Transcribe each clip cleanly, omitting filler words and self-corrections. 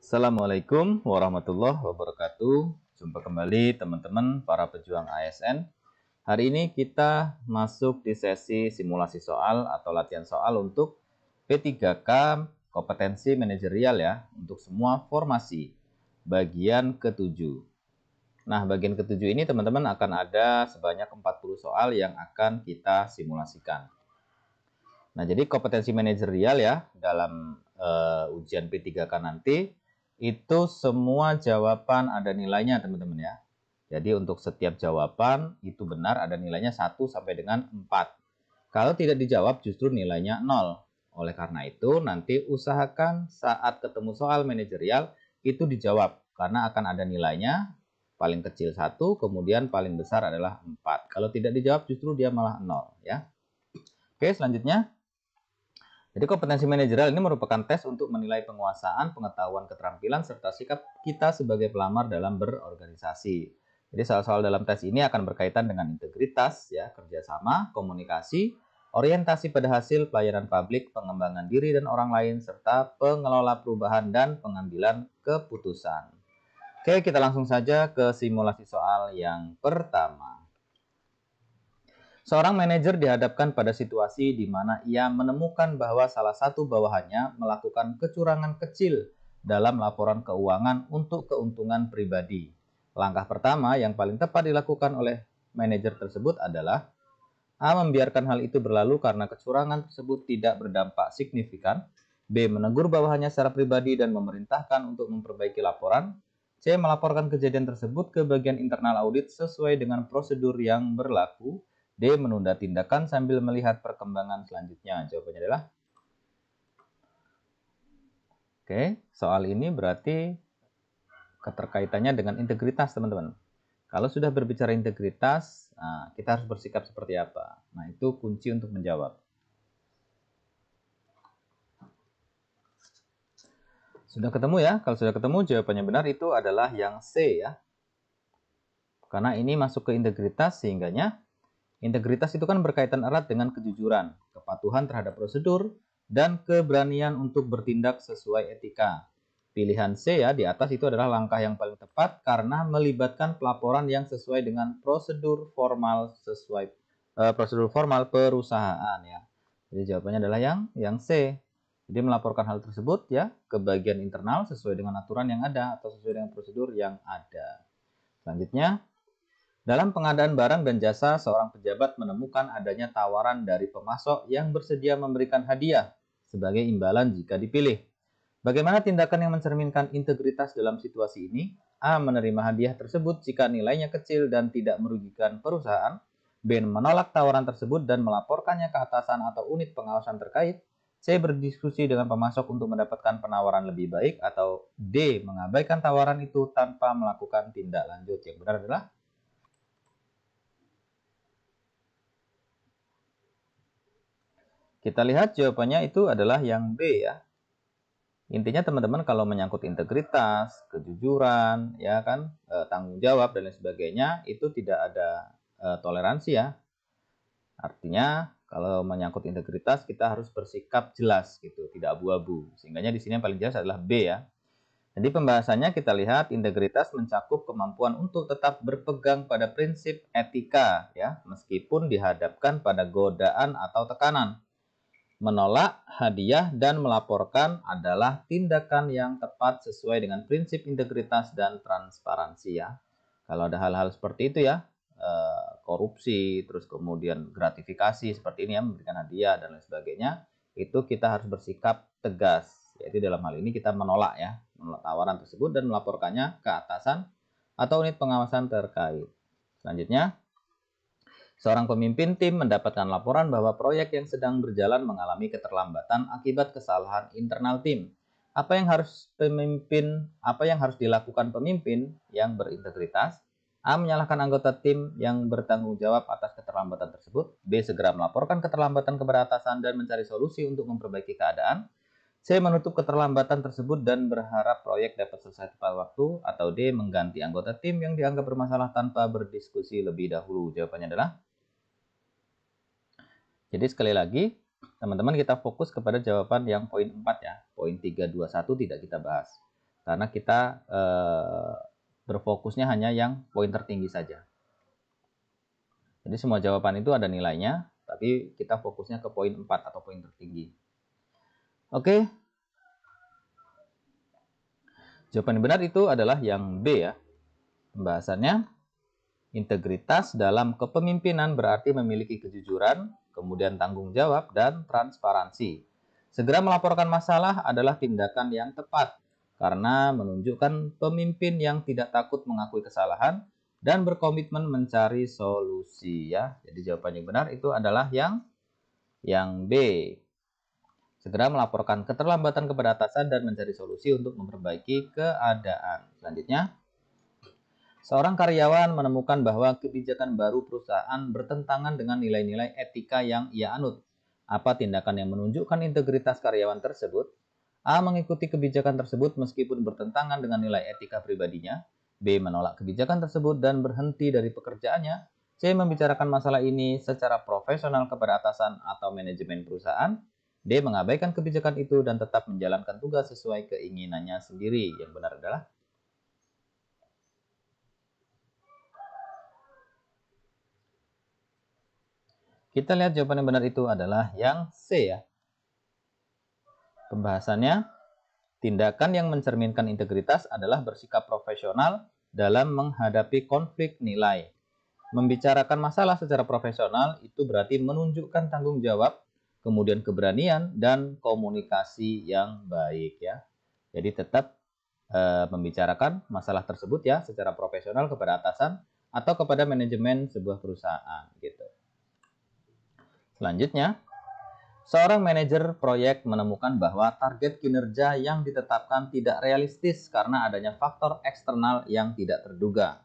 Assalamualaikum warahmatullahi wabarakatuh. Jumpa kembali teman-teman para pejuang ASN. Hari ini kita masuk di sesi simulasi soal atau latihan soal untuk P3K kompetensi manajerial ya, untuk semua formasi bagian ke-7. Nah, bagian ke-7 ini teman-teman akan ada sebanyak 40 soal yang akan kita simulasikan. Nah, jadi kompetensi manajerial ya dalam ujian P3K nanti itu semua jawaban ada nilainya teman-teman ya. Jadi untuk setiap jawaban itu benar ada nilainya 1 sampai dengan 4. Kalau tidak dijawab justru nilainya 0. Oleh karena itu nanti usahakan saat ketemu soal manajerial itu dijawab karena akan ada nilainya paling kecil 1, kemudian paling besar adalah 4. Kalau tidak dijawab justru dia malah 0 ya. Oke, selanjutnya. Jadi kompetensi manajerial ini merupakan tes untuk menilai penguasaan, pengetahuan, keterampilan, serta sikap kita sebagai pelamar dalam berorganisasi. Jadi soal-soal dalam tes ini akan berkaitan dengan integritas, ya, kerjasama, komunikasi, orientasi pada hasil, pelayanan publik, pengembangan diri dan orang lain, serta pengelola perubahan dan pengambilan keputusan. Oke, kita langsung saja ke simulasi soal yang pertama. Seorang manajer dihadapkan pada situasi di mana ia menemukan bahwa salah satu bawahannya melakukan kecurangan kecil dalam laporan keuangan untuk keuntungan pribadi. Langkah pertama yang paling tepat dilakukan oleh manajer tersebut adalah A. Membiarkan hal itu berlalu karena kecurangan tersebut tidak berdampak signifikan. B. Menegur bawahannya secara pribadi dan memerintahkan untuk memperbaiki laporan. C. Melaporkan kejadian tersebut ke bagian internal audit sesuai dengan prosedur yang berlaku. D. Menunda tindakan sambil melihat perkembangan selanjutnya. Jawabannya adalah Oke, soal ini berarti keterkaitannya dengan integritas, teman-teman. Kalau sudah berbicara integritas, kita harus bersikap seperti apa? Nah, itu kunci untuk menjawab. Sudah ketemu ya? Kalau sudah ketemu, jawabannya benar itu adalah yang C ya. Karena ini masuk ke integritas, sehingganya integritas itu kan berkaitan erat dengan kejujuran, kepatuhan terhadap prosedur, dan keberanian untuk bertindak sesuai etika. Pilihan C ya di atas itu adalah langkah yang paling tepat karena melibatkan pelaporan yang sesuai dengan prosedur formal prosedur formal perusahaan ya. Jadi jawabannya adalah yang C. Jadi melaporkan hal tersebut ya ke bagian internal sesuai dengan aturan yang ada atau sesuai dengan prosedur yang ada. Selanjutnya, dalam pengadaan barang dan jasa, seorang pejabat menemukan adanya tawaran dari pemasok yang bersedia memberikan hadiah sebagai imbalan jika dipilih. Bagaimana tindakan yang mencerminkan integritas dalam situasi ini? A. Menerima hadiah tersebut jika nilainya kecil dan tidak merugikan perusahaan. B. Menolak tawaran tersebut dan melaporkannya ke atasan atau unit pengawasan terkait. C. Berdiskusi dengan pemasok untuk mendapatkan penawaran lebih baik. Atau D. Mengabaikan tawaran itu tanpa melakukan tindak lanjut. Yang benar adalah kita lihat jawabannya itu adalah yang B ya. Intinya teman-teman kalau menyangkut integritas, kejujuran, ya kan, tanggung jawab dan lain sebagainya itu tidak ada toleransi ya. Artinya kalau menyangkut integritas kita harus bersikap jelas gitu, tidak abu-abu. Sehingganya di sini yang paling jelas adalah B ya. Jadi pembahasannya kita lihat integritas mencakup kemampuan untuk tetap berpegang pada prinsip etika ya, meskipun dihadapkan pada godaan atau tekanan. Menolak hadiah dan melaporkan adalah tindakan yang tepat sesuai dengan prinsip integritas dan transparansi ya. Kalau ada hal-hal seperti itu ya, korupsi, terus kemudian gratifikasi seperti ini ya, memberikan hadiah dan lain sebagainya, itu kita harus bersikap tegas. Yaitu dalam hal ini kita menolak ya, menolak tawaran tersebut dan melaporkannya ke atasan atau unit pengawasan terkait. Selanjutnya, seorang pemimpin tim mendapatkan laporan bahwa proyek yang sedang berjalan mengalami keterlambatan akibat kesalahan internal tim. Apa yang harus dilakukan pemimpin yang berintegritas? A. Menyalahkan anggota tim yang bertanggung jawab atas keterlambatan tersebut. B. Segera melaporkan keterlambatan kepada atasan dan mencari solusi untuk memperbaiki keadaan. C. Menutup keterlambatan tersebut dan berharap proyek dapat selesai tepat waktu. Atau D. Mengganti anggota tim yang dianggap bermasalah tanpa berdiskusi lebih dahulu. Jawabannya adalah jadi sekali lagi, teman-teman kita fokus kepada jawaban yang poin 4 ya. Poin 3, 2, 1 tidak kita bahas. karena kita berfokusnya hanya yang poin tertinggi saja. Jadi semua jawaban itu ada nilainya, tapi kita fokusnya ke poin 4 atau poin tertinggi. Oke. Jawaban yang benar itu adalah yang B ya. Pembahasannya, integritas dalam kepemimpinan berarti memiliki kejujuran, kemudian tanggung jawab, dan transparansi. Segera melaporkan masalah adalah tindakan yang tepat, karena menunjukkan pemimpin yang tidak takut mengakui kesalahan dan berkomitmen mencari solusi ya. Jadi jawaban yang benar itu adalah yang B. Segera melaporkan keterlambatan kepada atasan dan mencari solusi untuk memperbaiki keadaan. Selanjutnya, seorang karyawan menemukan bahwa kebijakan baru perusahaan bertentangan dengan nilai-nilai etika yang ia anut. Apa tindakan yang menunjukkan integritas karyawan tersebut? A. Mengikuti kebijakan tersebut meskipun bertentangan dengan nilai etika pribadinya. B. Menolak kebijakan tersebut dan berhenti dari pekerjaannya. C. Membicarakan masalah ini secara profesional kepada atasan atau manajemen perusahaan. D. Mengabaikan kebijakan itu dan tetap menjalankan tugas sesuai keinginannya sendiri. Yang benar adalah kita lihat jawaban yang benar itu adalah yang C ya. Pembahasannya, tindakan yang mencerminkan integritas adalah bersikap profesional dalam menghadapi konflik nilai. Membicarakan masalah secara profesional itu berarti menunjukkan tanggung jawab, kemudian keberanian, dan komunikasi yang baik ya. Jadi tetap membicarakan masalah tersebut ya secara profesional kepada atasan atau kepada manajemen sebuah perusahaan gitu. Selanjutnya, seorang manajer proyek menemukan bahwa target kinerja yang ditetapkan tidak realistis karena adanya faktor eksternal yang tidak terduga.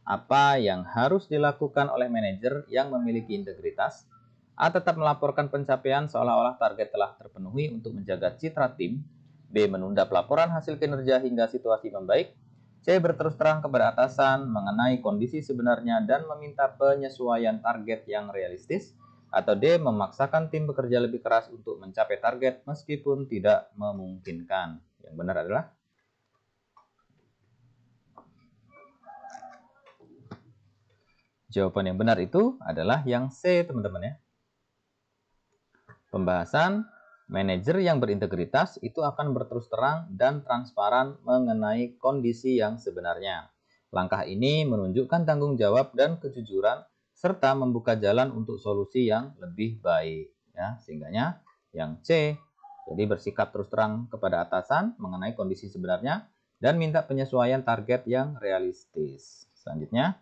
Apa yang harus dilakukan oleh manajer yang memiliki integritas? A. Tetap melaporkan pencapaian seolah-olah target telah terpenuhi untuk menjaga citra tim. B. Menunda pelaporan hasil kinerja hingga situasi membaik. C. Berterus terang kepada atasan mengenai kondisi sebenarnya dan meminta penyesuaian target yang realistis. Atau D. Memaksakan tim bekerja lebih keras untuk mencapai target meskipun tidak memungkinkan. Yang benar adalah jawaban yang benar itu adalah yang C, teman-teman ya. Pembahasan, manajer yang berintegritas itu akan berterus terang dan transparan mengenai kondisi yang sebenarnya. Langkah ini menunjukkan tanggung jawab dan kejujuran serta membuka jalan untuk solusi yang lebih baik ya. Sehingganya yang C, jadi bersikap terus terang kepada atasan mengenai kondisi sebenarnya dan minta penyesuaian target yang realistis. Selanjutnya,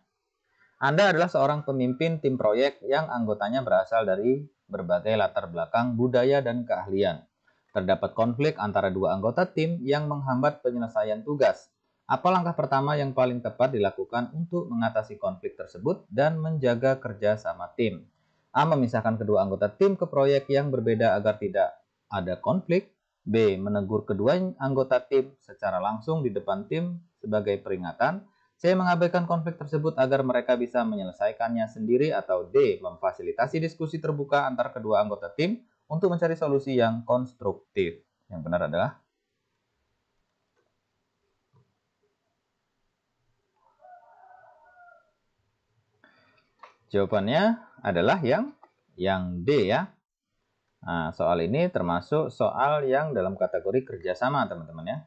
Anda adalah seorang pemimpin tim proyek yang anggotanya berasal dari berbagai latar belakang, budaya, dan keahlian. Terdapat konflik antara dua anggota tim yang menghambat penyelesaian tugas. Apa langkah pertama yang paling tepat dilakukan untuk mengatasi konflik tersebut dan menjaga kerja sama tim? A. Memisahkan kedua anggota tim ke proyek yang berbeda agar tidak ada konflik. B. Menegur kedua anggota tim secara langsung di depan tim sebagai peringatan. C. Mengabaikan konflik tersebut agar mereka bisa menyelesaikannya sendiri. Atau D. Memfasilitasi diskusi terbuka antar kedua anggota tim untuk mencari solusi yang konstruktif. Yang benar adalah jawabannya adalah yang D ya. Nah, soal ini termasuk soal yang dalam kategori kerjasama, teman-teman ya.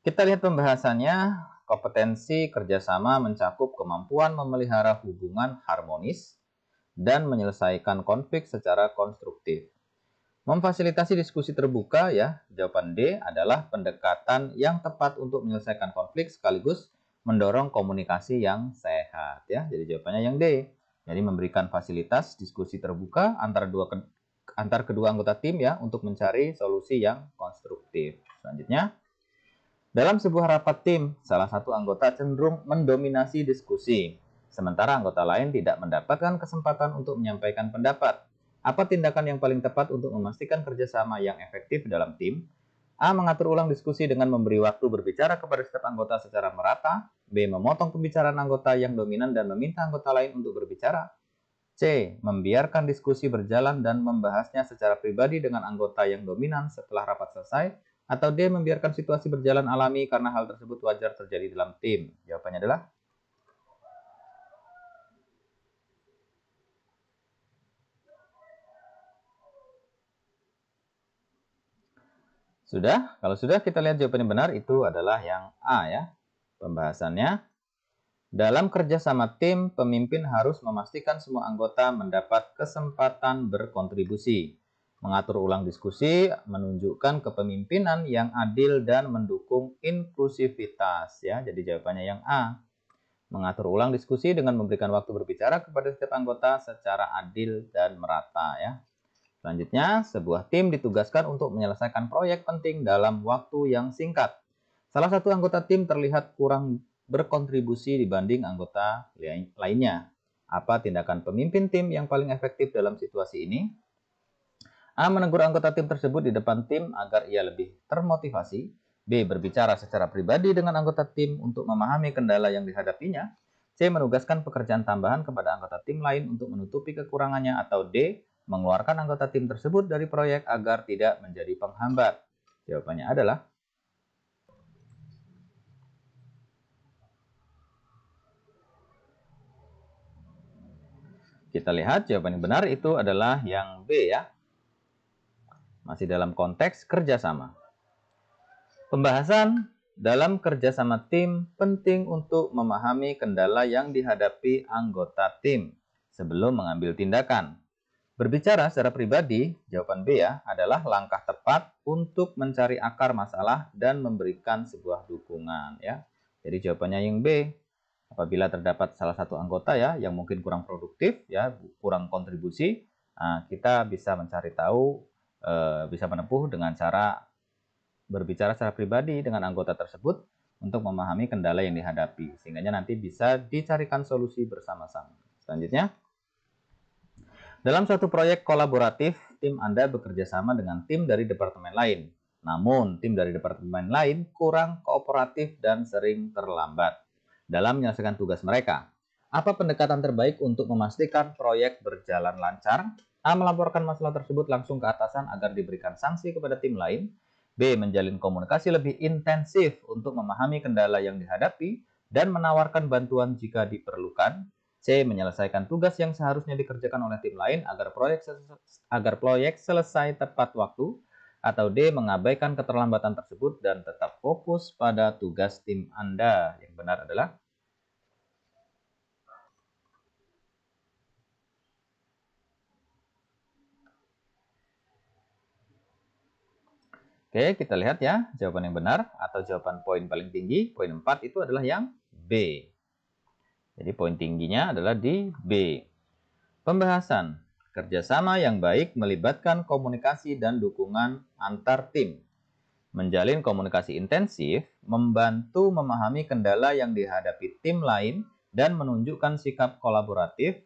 Kita lihat pembahasannya. Kompetensi kerjasama mencakup kemampuan memelihara hubungan harmonis dan menyelesaikan konflik secara konstruktif. Memfasilitasi diskusi terbuka ya, jawaban D adalah pendekatan yang tepat untuk menyelesaikan konflik sekaligus mendorong komunikasi yang sehat ya. Jadi jawabannya yang D. Jadi memberikan fasilitas diskusi terbuka antar kedua anggota tim ya untuk mencari solusi yang konstruktif. Selanjutnya, dalam sebuah rapat tim, salah satu anggota cenderung mendominasi diskusi, sementara anggota lain tidak mendapatkan kesempatan untuk menyampaikan pendapat. Apa tindakan yang paling tepat untuk memastikan kerjasama yang efektif dalam tim? A. Mengatur ulang diskusi dengan memberi waktu berbicara kepada setiap anggota secara merata. B. Memotong pembicaraan anggota yang dominan dan meminta anggota lain untuk berbicara. C. Membiarkan diskusi berjalan dan membahasnya secara pribadi dengan anggota yang dominan setelah rapat selesai. Atau D. Membiarkan situasi berjalan alami karena hal tersebut wajar terjadi dalam tim? Jawabannya adalah sudah. Kalau sudah, kita lihat jawaban yang benar itu adalah yang A ya. Pembahasannya, dalam kerja sama tim, pemimpin harus memastikan semua anggota mendapat kesempatan berkontribusi, mengatur ulang diskusi, menunjukkan kepemimpinan yang adil dan mendukung inklusivitas ya. Jadi jawabannya yang A. Mengatur ulang diskusi dengan memberikan waktu berbicara kepada setiap anggota secara adil dan merata ya. Selanjutnya, sebuah tim ditugaskan untuk menyelesaikan proyek penting dalam waktu yang singkat. Salah satu anggota tim terlihat kurang berkontribusi dibanding anggota lainnya. Apa tindakan pemimpin tim yang paling efektif dalam situasi ini? A. Menegur anggota tim tersebut di depan tim agar ia lebih termotivasi. B. Berbicara secara pribadi dengan anggota tim untuk memahami kendala yang dihadapinya. C. Menugaskan pekerjaan tambahan kepada anggota tim lain untuk menutupi kekurangannya. Atau D. Mengeluarkan anggota tim tersebut dari proyek agar tidak menjadi penghambat. Jawabannya adalah kita lihat jawaban yang benar itu adalah yang B ya. Masih dalam konteks kerjasama. Pembahasan dalam kerjasama tim penting untuk memahami kendala yang dihadapi anggota tim sebelum mengambil tindakan. Berbicara secara pribadi, jawaban B ya, adalah langkah tepat untuk mencari akar masalah dan memberikan sebuah dukungan ya. Jadi jawabannya yang B. Apabila terdapat salah satu anggota ya yang mungkin kurang produktif ya, kurang kontribusi, kita bisa mencari tahu, bisa menempuh dengan cara berbicara secara pribadi dengan anggota tersebut untuk memahami kendala yang dihadapi, sehingga nanti bisa dicarikan solusi bersama-sama. Selanjutnya, dalam suatu proyek kolaboratif, tim Anda bekerja sama dengan tim dari departemen lain. Namun, tim dari departemen lain kurang kooperatif dan sering terlambat dalam menyelesaikan tugas mereka. Apa pendekatan terbaik untuk memastikan proyek berjalan lancar? A. Melaporkan masalah tersebut langsung ke atasan agar diberikan sanksi kepada tim lain. B. Menjalin komunikasi lebih intensif untuk memahami kendala yang dihadapi dan menawarkan bantuan jika diperlukan. C. Menyelesaikan tugas yang seharusnya dikerjakan oleh tim lain agar proyek selesai tepat waktu. Atau D. Mengabaikan keterlambatan tersebut dan tetap fokus pada tugas tim Anda. Yang benar adalah Oke, kita lihat ya jawaban yang benar atau jawaban poin paling tinggi, poin 4 itu adalah yang B. Jadi poin tingginya adalah di B. Pembahasan. Kerjasama yang baik melibatkan komunikasi dan dukungan antar tim. Menjalin komunikasi intensif, membantu memahami kendala yang dihadapi tim lain, dan menunjukkan sikap kolaboratif.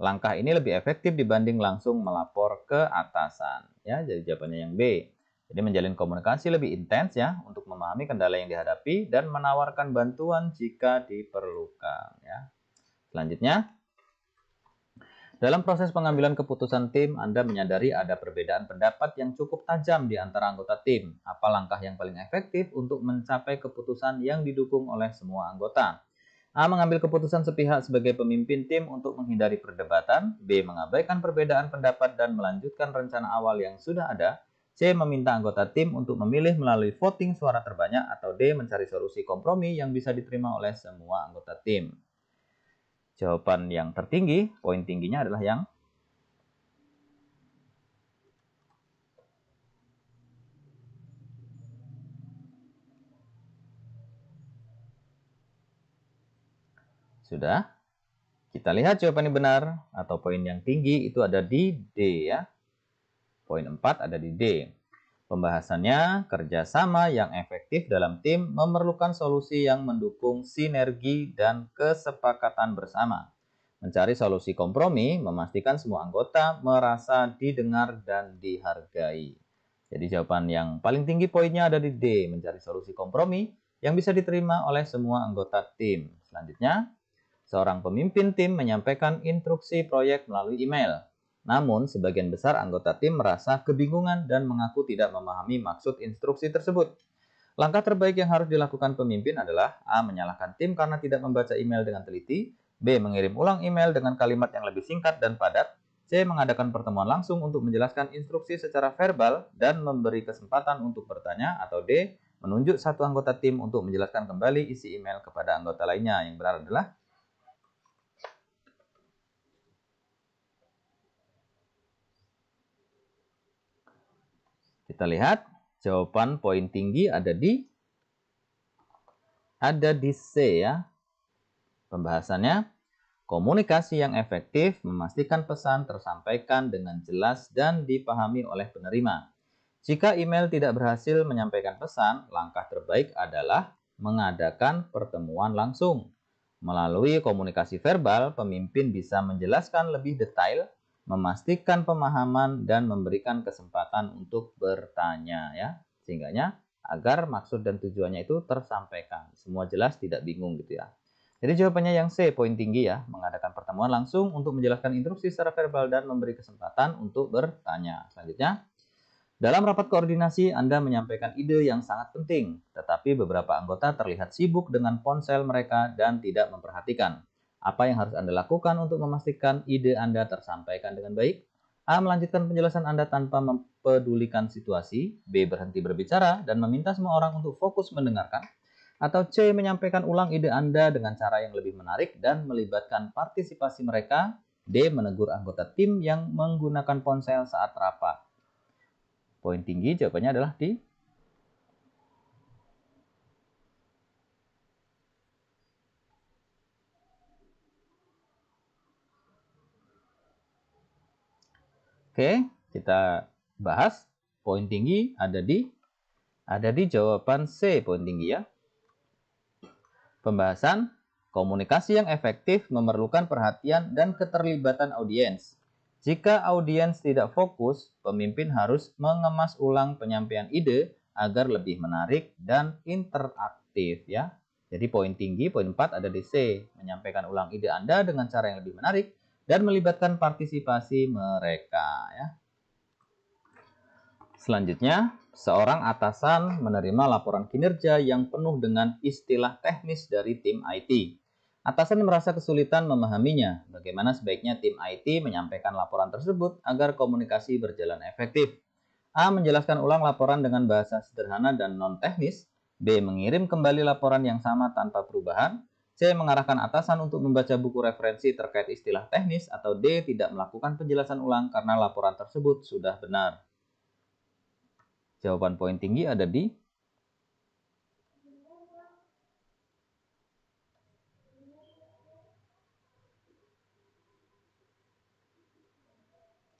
Langkah ini lebih efektif dibanding langsung melapor ke atasan. Ya, jadi jawabannya yang B. Jadi menjalin komunikasi lebih intens ya untuk memahami kendala yang dihadapi dan menawarkan bantuan jika diperlukan ya. Selanjutnya, dalam proses pengambilan keputusan tim, Anda menyadari ada perbedaan pendapat yang cukup tajam di antara anggota tim. Apa langkah yang paling efektif untuk mencapai keputusan yang didukung oleh semua anggota? A. Mengambil keputusan sepihak sebagai pemimpin tim untuk menghindari perdebatan. B. Mengabaikan perbedaan pendapat dan melanjutkan rencana awal yang sudah ada. C. Meminta anggota tim untuk memilih melalui voting suara terbanyak. Atau D. Mencari solusi kompromi yang bisa diterima oleh semua anggota tim. Jawaban yang tertinggi, poin tingginya adalah yang sudah. Kita lihat jawaban yang benar atau poin yang tinggi itu ada di D ya. Poin 4 ada di D. Pembahasannya, kerjasama yang efektif dalam tim memerlukan solusi yang mendukung sinergi dan kesepakatan bersama. Mencari solusi kompromi, memastikan semua anggota merasa didengar dan dihargai. Jadi jawaban yang paling tinggi poinnya ada di D, mencari solusi kompromi yang bisa diterima oleh semua anggota tim. Selanjutnya, seorang pemimpin tim menyampaikan instruksi proyek melalui email. Namun, sebagian besar anggota tim merasa kebingungan dan mengaku tidak memahami maksud instruksi tersebut. Langkah terbaik yang harus dilakukan pemimpin adalah A. Menyalahkan tim karena tidak membaca email dengan teliti, B. Mengirim ulang email dengan kalimat yang lebih singkat dan padat, C. Mengadakan pertemuan langsung untuk menjelaskan instruksi secara verbal dan memberi kesempatan untuk bertanya, atau D. Menunjuk satu anggota tim untuk menjelaskan kembali isi email kepada anggota lainnya. Yang benar adalah kita lihat jawaban poin tinggi ada di C ya. Pembahasannya, komunikasi yang efektif memastikan pesan tersampaikan dengan jelas dan dipahami oleh penerima. Jika email tidak berhasil menyampaikan pesan, langkah terbaik adalah mengadakan pertemuan langsung. Melalui komunikasi verbal, pemimpin bisa menjelaskan lebih detail, memastikan pemahaman, dan memberikan kesempatan untuk bertanya ya. Sehingganya agar maksud dan tujuannya itu tersampaikan. Semua jelas, tidak bingung gitu ya. Jadi jawabannya yang C, poin tinggi ya, mengadakan pertemuan langsung untuk menjelaskan instruksi secara verbal dan memberi kesempatan untuk bertanya. Selanjutnya, dalam rapat koordinasi, Anda menyampaikan ide yang sangat penting, tetapi beberapa anggota terlihat sibuk dengan ponsel mereka dan tidak memperhatikan. Apa yang harus Anda lakukan untuk memastikan ide Anda tersampaikan dengan baik? A. Melanjutkan penjelasan Anda tanpa mempedulikan situasi. B. Berhenti berbicara dan meminta semua orang untuk fokus mendengarkan. Atau C. Menyampaikan ulang ide Anda dengan cara yang lebih menarik dan melibatkan partisipasi mereka. D. Menegur anggota tim yang menggunakan ponsel saat rapat. Poin tinggi jawabannya adalah di Oke, kita bahas poin tinggi ada di jawaban C, poin tinggi ya. Pembahasan, komunikasi yang efektif memerlukan perhatian dan keterlibatan audiens. Jika audiens tidak fokus, pemimpin harus mengemas ulang penyampaian ide agar lebih menarik dan interaktif ya. Jadi poin tinggi, poin 4 ada di C, menyampaikan ulang ide Anda dengan cara yang lebih menarik dan melibatkan partisipasi mereka ya. Selanjutnya, seorang atasan menerima laporan kinerja yang penuh dengan istilah teknis dari tim IT. Atasan merasa kesulitan memahaminya. Bagaimana sebaiknya tim IT menyampaikan laporan tersebut agar komunikasi berjalan efektif? A. Menjelaskan ulang laporan dengan bahasa sederhana dan non-teknis. B. Mengirim kembali laporan yang sama tanpa perubahan. C. Mengarahkan atasan untuk membaca buku referensi terkait istilah teknis. Atau D. Tidak melakukan penjelasan ulang karena laporan tersebut sudah benar. Jawaban poin tinggi ada di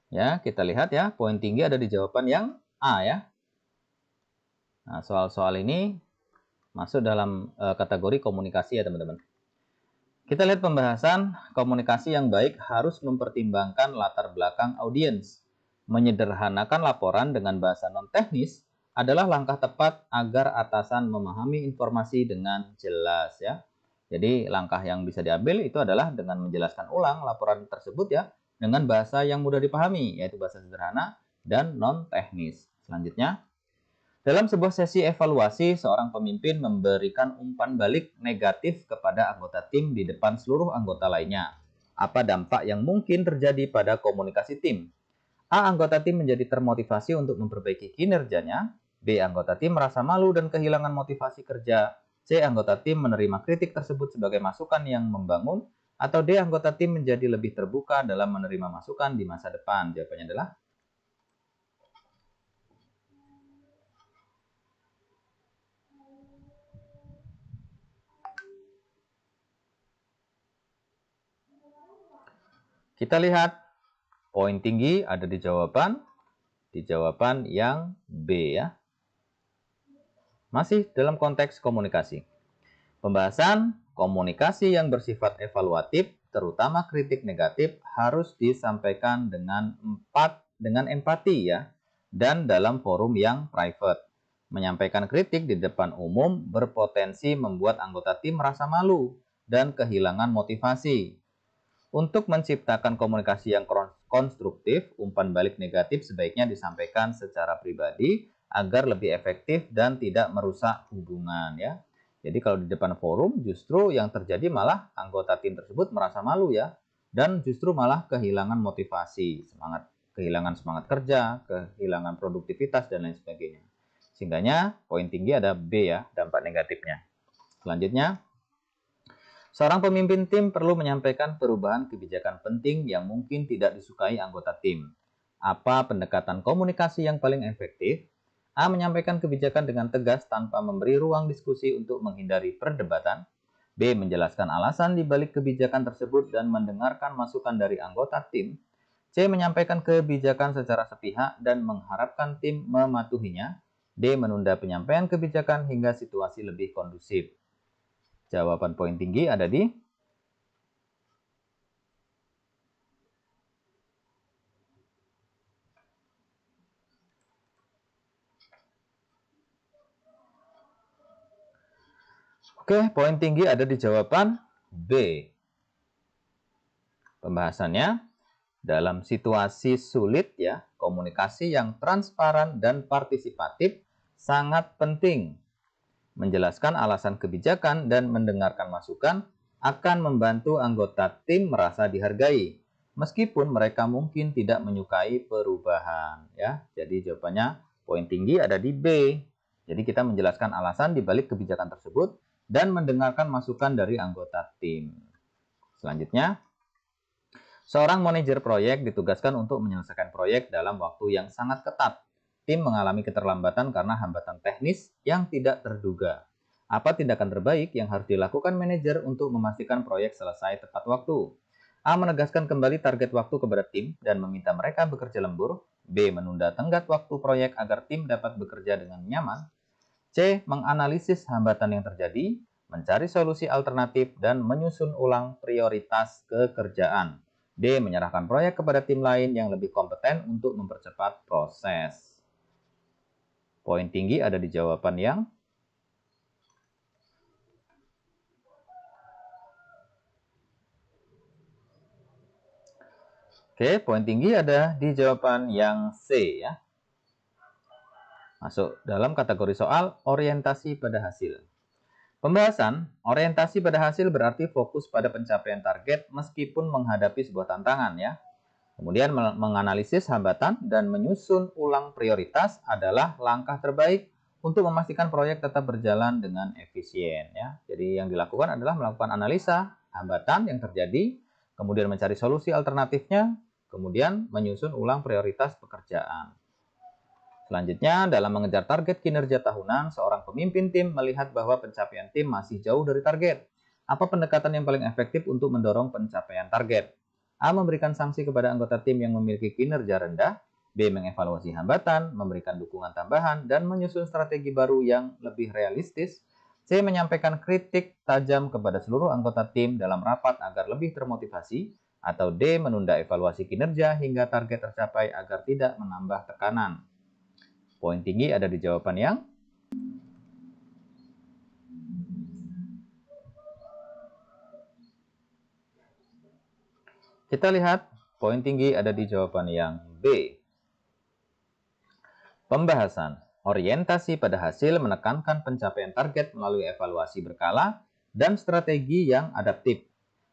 ya, kita lihat ya, poin tinggi ada di jawaban yang A ya. Nah, soal-soal ini masuk dalam kategori komunikasi ya, teman-teman. Kita lihat pembahasan komunikasi yang baik harus mempertimbangkan latar belakang audiens. Menyederhanakan laporan dengan bahasa non-teknis adalah langkah tepat agar atasan memahami informasi dengan jelas ya. Jadi langkah yang bisa diambil itu adalah dengan menjelaskan ulang laporan tersebut ya dengan bahasa yang mudah dipahami, yaitu bahasa sederhana dan non-teknis. Selanjutnya, dalam sebuah sesi evaluasi, seorang pemimpin memberikan umpan balik negatif kepada anggota tim di depan seluruh anggota lainnya. Apa dampak yang mungkin terjadi pada komunikasi tim? A. Anggota tim menjadi termotivasi untuk memperbaiki kinerjanya. B. Anggota tim merasa malu dan kehilangan motivasi kerja. C. Anggota tim menerima kritik tersebut sebagai masukan yang membangun. Atau D. Anggota tim menjadi lebih terbuka dalam menerima masukan di masa depan. Jawabannya adalah kita lihat poin tinggi ada di jawaban yang B ya. Masih dalam konteks komunikasi. Pembahasan komunikasi yang bersifat evaluatif, terutama kritik negatif, harus disampaikan dengan empati ya, dan dalam forum yang private. Menyampaikan kritik di depan umum berpotensi membuat anggota tim merasa malu dan kehilangan motivasi. Untuk menciptakan komunikasi yang konstruktif, umpan balik negatif sebaiknya disampaikan secara pribadi agar lebih efektif dan tidak merusak hubungan ya. Jadi kalau di depan forum justru yang terjadi malah anggota tim tersebut merasa malu ya, dan justru malah kehilangan motivasi, kehilangan semangat kerja, kehilangan produktivitas dan lain sebagainya. Sehingganya poin tinggi ada B ya, dampak negatifnya. Selanjutnya, seorang pemimpin tim perlu menyampaikan perubahan kebijakan penting yang mungkin tidak disukai anggota tim. Apa pendekatan komunikasi yang paling efektif? A. Menyampaikan kebijakan dengan tegas tanpa memberi ruang diskusi untuk menghindari perdebatan. B. Menjelaskan alasan di balik kebijakan tersebut dan mendengarkan masukan dari anggota tim. C. Menyampaikan kebijakan secara sepihak dan mengharapkan tim mematuhinya. D. Menunda penyampaian kebijakan hingga situasi lebih kondusif. Jawaban poin tinggi ada di Oke, poin tinggi ada di jawaban B. Pembahasannya, dalam situasi sulit ya, komunikasi yang transparan dan partisipatif sangat penting. Menjelaskan alasan kebijakan dan mendengarkan masukan akan membantu anggota tim merasa dihargai, meskipun mereka mungkin tidak menyukai perubahan ya. Jadi jawabannya poin tinggi ada di B. Jadi kita menjelaskan alasan di balik kebijakan tersebut dan mendengarkan masukan dari anggota tim. Selanjutnya, seorang manajer proyek ditugaskan untuk menyelesaikan proyek dalam waktu yang sangat ketat. Tim mengalami keterlambatan karena hambatan teknis yang tidak terduga. Apa tindakan terbaik yang harus dilakukan manajer untuk memastikan proyek selesai tepat waktu? A. Menegaskan kembali target waktu kepada tim dan meminta mereka bekerja lembur. B. Menunda tenggat waktu proyek agar tim dapat bekerja dengan nyaman. C. Menganalisis hambatan yang terjadi, mencari solusi alternatif, dan menyusun ulang prioritas pekerjaan. D. Menyerahkan proyek kepada tim lain yang lebih kompeten untuk mempercepat proses. Poin tinggi ada di jawaban yang Oke, poin tinggi ada di jawaban yang C ya. Masuk dalam kategori soal orientasi pada hasil. Pembahasan orientasi pada hasil berarti fokus pada pencapaian target meskipun menghadapi sebuah tantangan ya. Kemudian menganalisis hambatan dan menyusun ulang prioritas adalah langkah terbaik untuk memastikan proyek tetap berjalan dengan efisien ya. Jadi yang dilakukan adalah melakukan analisa hambatan yang terjadi, kemudian mencari solusi alternatifnya, kemudian menyusun ulang prioritas pekerjaan. Selanjutnya, dalam mengejar target kinerja tahunan, seorang pemimpin tim melihat bahwa pencapaian tim masih jauh dari target. Apa pendekatan yang paling efektif untuk mendorong pencapaian target? A. Memberikan sanksi kepada anggota tim yang memiliki kinerja rendah. B. Mengevaluasi hambatan, memberikan dukungan tambahan, dan menyusun strategi baru yang lebih realistis. C. Menyampaikan kritik tajam kepada seluruh anggota tim dalam rapat agar lebih termotivasi. Atau D. Menunda evaluasi kinerja hingga target tercapai agar tidak menambah tekanan. Poin tinggi ada di jawaban yang kita lihat poin tinggi ada di jawaban yang B. Pembahasan orientasi pada hasil menekankan pencapaian target melalui evaluasi berkala dan strategi yang adaptif.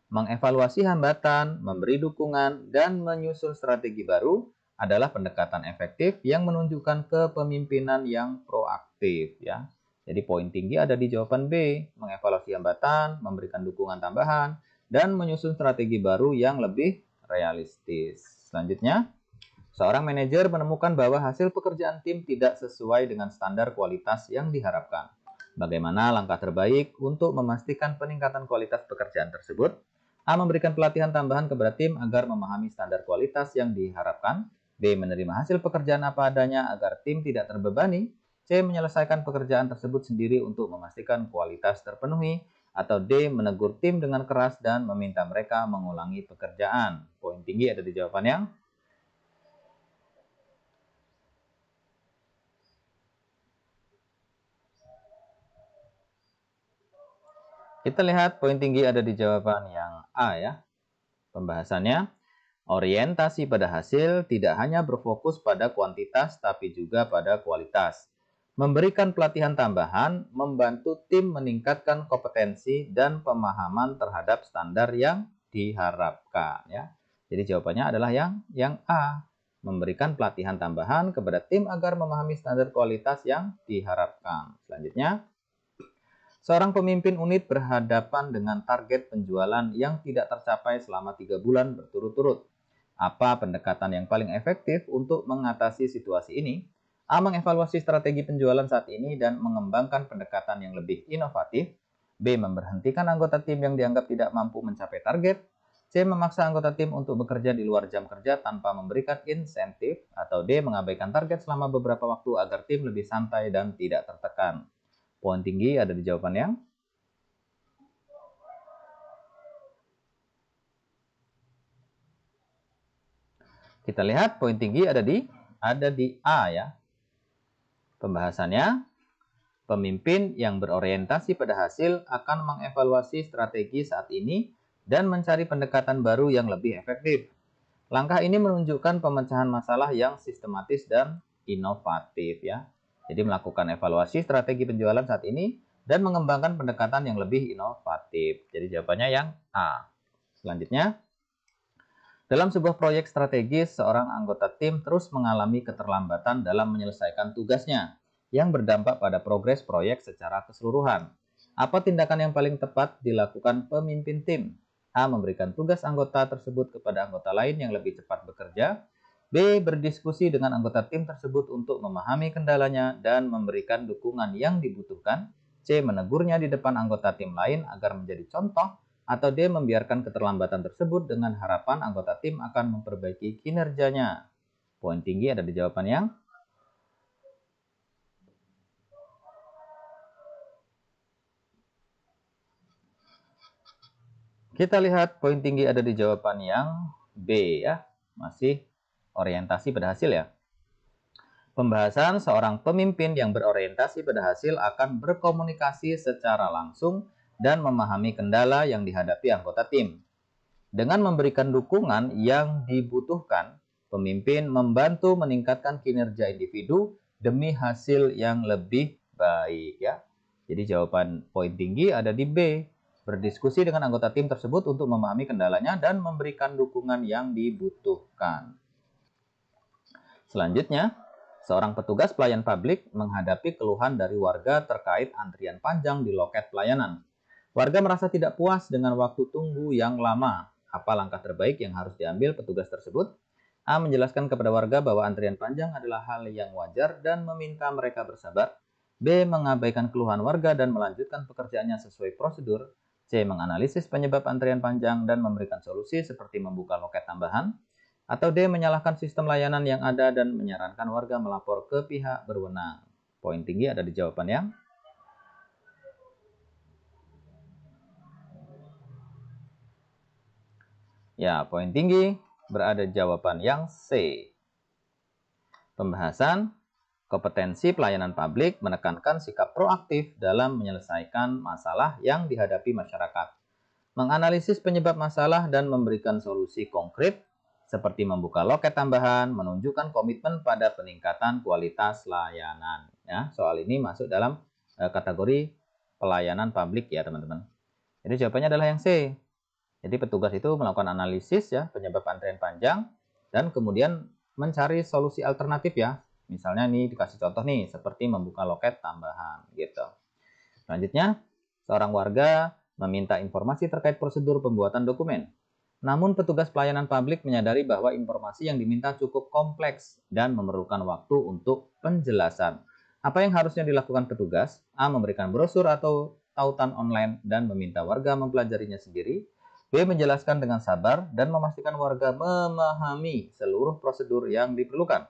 Mengevaluasi hambatan, memberi dukungan, dan menyusun strategi baru adalah pendekatan efektif yang menunjukkan kepemimpinan yang proaktif ya. Jadi poin tinggi ada di jawaban B, mengevaluasi hambatan, memberikan dukungan tambahan, dan menyusun strategi baru yang lebih realistis. Selanjutnya, seorang manajer menemukan bahwa hasil pekerjaan tim tidak sesuai dengan standar kualitas yang diharapkan. Bagaimana langkah terbaik untuk memastikan peningkatan kualitas pekerjaan tersebut? A. Memberikan pelatihan tambahan kepada tim agar memahami standar kualitas yang diharapkan. B. Menerima hasil pekerjaan apa adanya agar tim tidak terbebani. C. Menyelesaikan pekerjaan tersebut sendiri untuk memastikan kualitas terpenuhi. Atau D. Menegur tim dengan keras dan meminta mereka mengulangi pekerjaan. Poin tinggi ada di jawaban yang kita lihat poin tinggi ada di jawaban yang A ya. Pembahasannya, Orientasi pada hasil tidak hanya berfokus pada kuantitas tapi juga pada kualitas. Memberikan pelatihan tambahan membantu tim meningkatkan kompetensi dan pemahaman terhadap standar yang diharapkan ya. Jadi jawabannya adalah yang A. Memberikan pelatihan tambahan kepada tim agar memahami standar kualitas yang diharapkan. Selanjutnya, seorang pemimpin unit berhadapan dengan target penjualan yang tidak tercapai selama 3 bulan berturut-turut. Apa pendekatan yang paling efektif untuk mengatasi situasi ini? A. Mengevaluasi strategi penjualan saat ini dan mengembangkan pendekatan yang lebih inovatif. B. Memberhentikan anggota tim yang dianggap tidak mampu mencapai target. C. Memaksa anggota tim untuk bekerja di luar jam kerja tanpa memberikan insentif. Atau D. Mengabaikan target selama beberapa waktu agar tim lebih santai dan tidak tertekan. Poin tinggi ada di jawaban yang kita lihat poin tinggi ada di A ya. Pembahasannya, pemimpin yang berorientasi pada hasil akan mengevaluasi strategi saat ini dan mencari pendekatan baru yang lebih efektif. Langkah ini menunjukkan pemecahan masalah yang sistematis dan inovatif ya. Jadi melakukan evaluasi strategi penjualan saat ini dan mengembangkan pendekatan yang lebih inovatif. Jadi jawabannya yang A. Selanjutnya, dalam sebuah proyek strategis, seorang anggota tim terus mengalami keterlambatan dalam menyelesaikan tugasnya yang berdampak pada progres proyek secara keseluruhan. Apa tindakan yang paling tepat dilakukan pemimpin tim? A. Memberikan tugas anggota tersebut kepada anggota lain yang lebih cepat bekerja. B. Berdiskusi dengan anggota tim tersebut untuk memahami kendalanya dan memberikan dukungan yang dibutuhkan. C. Menegurnya di depan anggota tim lain agar menjadi contoh. Atau D. Membiarkan keterlambatan tersebut dengan harapan anggota tim akan memperbaiki kinerjanya. Poin tinggi ada di jawaban yang kita lihat poin tinggi ada di jawaban yang B ya. Masih orientasi pada hasil ya. Pembahasan seorang pemimpin yang berorientasi pada hasil akan berkomunikasi secara langsung dan memahami kendala yang dihadapi anggota tim. Dengan memberikan dukungan yang dibutuhkan, pemimpin membantu meningkatkan kinerja individu demi hasil yang lebih baik ya. Jadi jawaban poin tinggi ada di B. Berdiskusi dengan anggota tim tersebut untuk memahami kendalanya dan memberikan dukungan yang dibutuhkan. Selanjutnya, seorang petugas pelayan publik menghadapi keluhan dari warga terkait antrian panjang di loket pelayanan. Warga merasa tidak puas dengan waktu tunggu yang lama. Apa langkah terbaik yang harus diambil petugas tersebut? A. Menjelaskan kepada warga bahwa antrian panjang adalah hal yang wajar dan meminta mereka bersabar. B. Mengabaikan keluhan warga dan melanjutkan pekerjaannya sesuai prosedur. C. Menganalisis penyebab antrian panjang dan memberikan solusi seperti membuka loket tambahan. Atau D. Menyalahkan sistem layanan yang ada dan menyarankan warga melapor ke pihak berwenang. Poin tinggi ada di jawaban yang ya, poin tinggi berada di jawaban yang C. Pembahasan kompetensi pelayanan publik menekankan sikap proaktif dalam menyelesaikan masalah yang dihadapi masyarakat. Menganalisis penyebab masalah dan memberikan solusi konkret seperti membuka loket tambahan, menunjukkan komitmen pada peningkatan kualitas layanan. Ya, soal ini masuk dalam kategori pelayanan publik ya teman-teman. Jadi jawabannya adalah yang C. Jadi petugas itu melakukan analisis ya penyebab antrian panjang dan kemudian mencari solusi alternatif ya. Misalnya nih dikasih contoh nih seperti membuka loket tambahan gitu. Selanjutnya, seorang warga meminta informasi terkait prosedur pembuatan dokumen. Namun petugas pelayanan publik menyadari bahwa informasi yang diminta cukup kompleks dan memerlukan waktu untuk penjelasan. Apa yang harusnya dilakukan petugas? A. Memberikan brosur atau tautan online dan meminta warga mempelajarinya sendiri. B. Menjelaskan dengan sabar dan memastikan warga memahami seluruh prosedur yang diperlukan.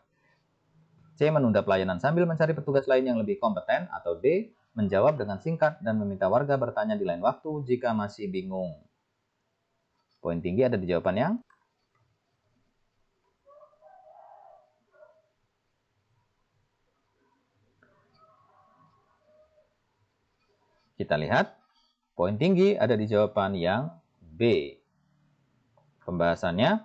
C. Menunda pelayanan sambil mencari petugas lain yang lebih kompeten. Atau D. Menjawab dengan singkat dan meminta warga bertanya di lain waktu jika masih bingung. Poin tinggi ada di jawaban yang kita lihat. Poin tinggi ada di jawaban yang B. Pembahasannya,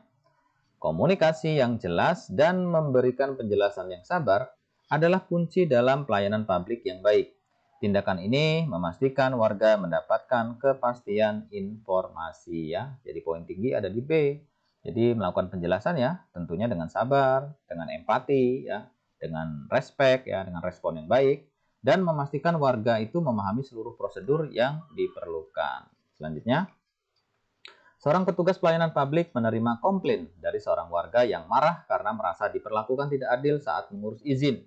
Komunikasi yang jelas dan memberikan penjelasan yang sabar adalah kunci dalam pelayanan publik yang baik. Tindakan ini memastikan warga mendapatkan kepastian informasi ya. Jadi poin tinggi ada di B. Jadi melakukan penjelasan ya, tentunya dengan sabar, dengan empati ya, dengan respek ya, dengan respon yang baik, dan memastikan warga itu memahami seluruh prosedur yang diperlukan. Selanjutnya, seorang petugas pelayanan publik menerima komplain dari seorang warga yang marah karena merasa diperlakukan tidak adil saat mengurus izin.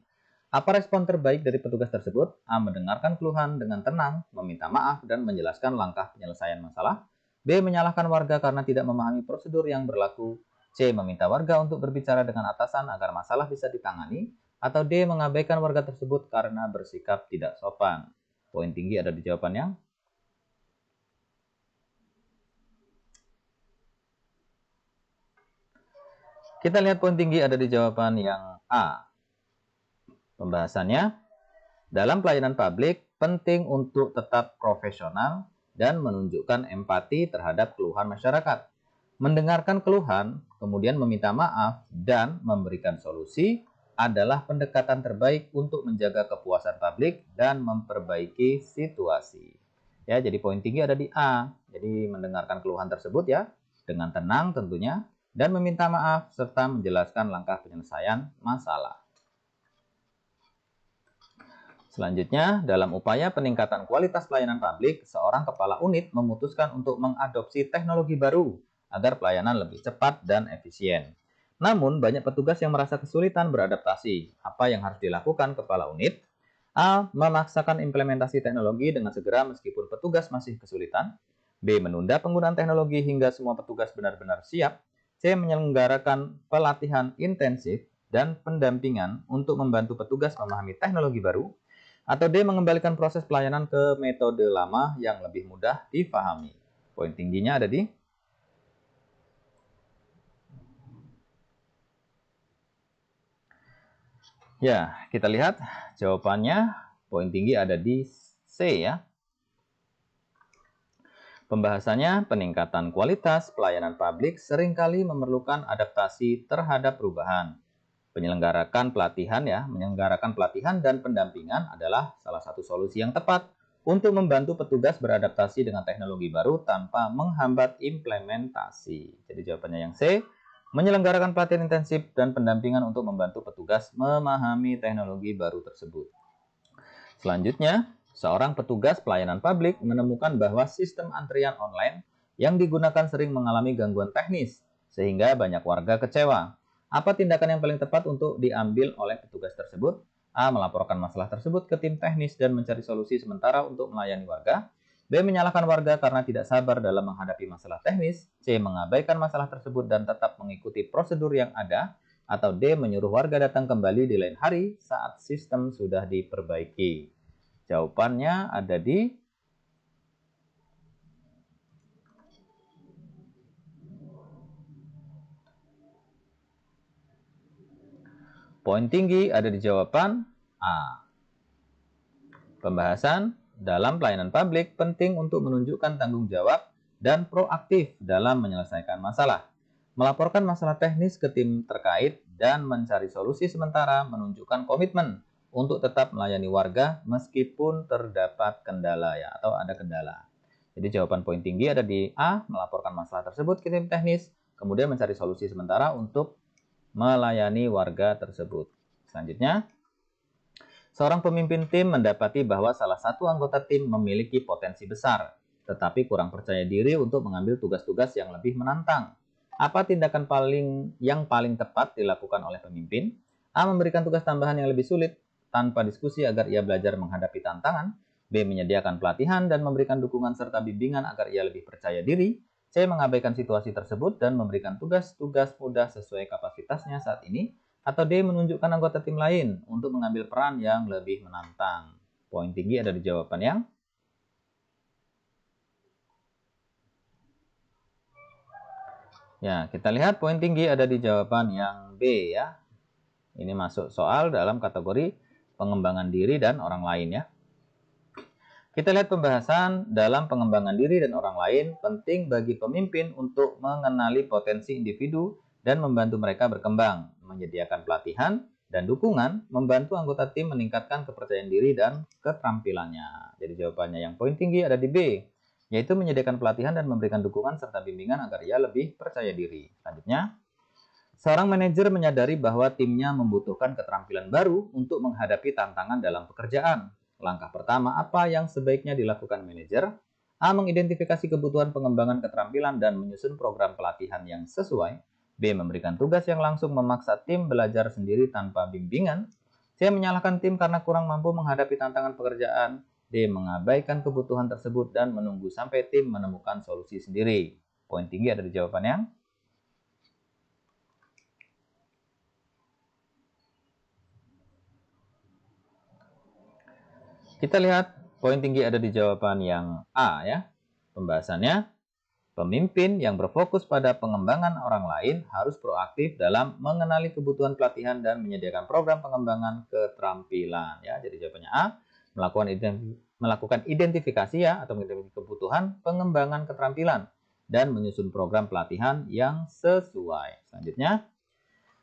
Apa respon terbaik dari petugas tersebut? A. Mendengarkan keluhan dengan tenang, meminta maaf, dan menjelaskan langkah penyelesaian masalah. B. Menyalahkan warga karena tidak memahami prosedur yang berlaku. C. Meminta warga untuk berbicara dengan atasan agar masalah bisa ditangani. Atau D. Mengabaikan warga tersebut karena bersikap tidak sopan. Poin tinggi ada di jawabannya. Kita lihat poin tinggi ada di jawaban yang A. Pembahasannya, dalam pelayanan publik penting untuk tetap profesional dan menunjukkan empati terhadap keluhan masyarakat. Mendengarkan keluhan, kemudian meminta maaf dan memberikan solusi adalah pendekatan terbaik untuk menjaga kepuasan publik dan memperbaiki situasi. Ya, jadi poin tinggi ada di A. Jadi mendengarkan keluhan tersebut ya dengan tenang tentunya, dan meminta maaf serta menjelaskan langkah penyelesaian masalah. Selanjutnya, dalam upaya peningkatan kualitas pelayanan publik, seorang kepala unit memutuskan untuk mengadopsi teknologi baru agar pelayanan lebih cepat dan efisien. Namun, banyak petugas yang merasa kesulitan beradaptasi. Apa yang harus dilakukan kepala unit? A. Memaksakan implementasi teknologi dengan segera meskipun petugas masih kesulitan. B. Menunda penggunaan teknologi hingga semua petugas benar-benar siap. C. Menyelenggarakan pelatihan intensif dan pendampingan untuk membantu petugas memahami teknologi baru. Atau D. Mengembalikan proses pelayanan ke metode lama yang lebih mudah difahami. Poin tingginya ada di Ya, kita lihat jawabannya. Poin tinggi ada di C ya. Pembahasannya, peningkatan kualitas pelayanan publik seringkali memerlukan adaptasi terhadap perubahan. Menyelenggarakan pelatihan dan pendampingan adalah salah satu solusi yang tepat untuk membantu petugas beradaptasi dengan teknologi baru tanpa menghambat implementasi. Jadi jawabannya yang C, menyelenggarakan pelatihan intensif dan pendampingan untuk membantu petugas memahami teknologi baru tersebut. Selanjutnya, seorang petugas pelayanan publik menemukan bahwa sistem antrian online yang digunakan sering mengalami gangguan teknis, sehingga banyak warga kecewa. Apa tindakan yang paling tepat untuk diambil oleh petugas tersebut? A. Melaporkan masalah tersebut ke tim teknis dan mencari solusi sementara untuk melayani warga. B. Menyalahkan warga karena tidak sabar dalam menghadapi masalah teknis. C. Mengabaikan masalah tersebut dan tetap mengikuti prosedur yang ada. Atau D. Menyuruh warga datang kembali di lain hari saat sistem sudah diperbaiki. Jawabannya ada di poin tinggi ada di jawaban A. Pembahasan, dalam pelayanan publik penting untuk menunjukkan tanggung jawab dan proaktif dalam menyelesaikan masalah. Melaporkan masalah teknis ke tim terkait dan mencari solusi sementara menunjukkan komitmen untuk tetap melayani warga meskipun terdapat kendala ya atau ada kendala. Jadi jawaban poin tinggi ada di A, melaporkan masalah tersebut ke tim teknis, kemudian mencari solusi sementara untuk melayani warga tersebut. Selanjutnya, seorang pemimpin tim mendapati bahwa salah satu anggota tim memiliki potensi besar, tetapi kurang percaya diri untuk mengambil tugas-tugas yang lebih menantang. Apa tindakan yang paling tepat dilakukan oleh pemimpin? A. Memberikan tugas tambahan yang lebih sulit tanpa diskusi agar ia belajar menghadapi tantangan. B. Menyediakan pelatihan dan memberikan dukungan serta bimbingan agar ia lebih percaya diri. C. Mengabaikan situasi tersebut dan memberikan tugas-tugas mudah sesuai kapasitasnya saat ini. Atau D. Menunjukkan anggota tim lain untuk mengambil peran yang lebih menantang. Poin tinggi ada di jawaban yang Ya, kita lihat poin tinggi ada di jawaban yang B ya. Ini masuk soal dalam kategori pengembangan diri dan orang lain ya. Kita lihat pembahasan dalam pengembangan diri dan orang lain penting bagi pemimpin untuk mengenali potensi individu dan membantu mereka berkembang, menyediakan pelatihan dan dukungan, membantu anggota tim meningkatkan kepercayaan diri dan keterampilannya. Jadi jawabannya yang poin tinggi ada di B, yaitu menyediakan pelatihan dan memberikan dukungan serta bimbingan agar ia lebih percaya diri. Selanjutnya, seorang manajer menyadari bahwa timnya membutuhkan keterampilan baru untuk menghadapi tantangan dalam pekerjaan. Langkah pertama, apa yang sebaiknya dilakukan manajer? A. Mengidentifikasi kebutuhan pengembangan keterampilan dan menyusun program pelatihan yang sesuai. B. Memberikan tugas yang langsung memaksa tim belajar sendiri tanpa bimbingan. C. Menyalahkan tim karena kurang mampu menghadapi tantangan pekerjaan. D. Mengabaikan kebutuhan tersebut dan menunggu sampai tim menemukan solusi sendiri. Poin tinggi ada di jawaban yang kita lihat poin tinggi ada di jawaban yang A ya. Pembahasannya, pemimpin yang berfokus pada pengembangan orang lain harus proaktif dalam mengenali kebutuhan pelatihan dan menyediakan program pengembangan keterampilan ya. Jadi jawabannya A, melakukan identifikasi ya atau mengidentifikasi kebutuhan pengembangan keterampilan dan menyusun program pelatihan yang sesuai. Selanjutnya,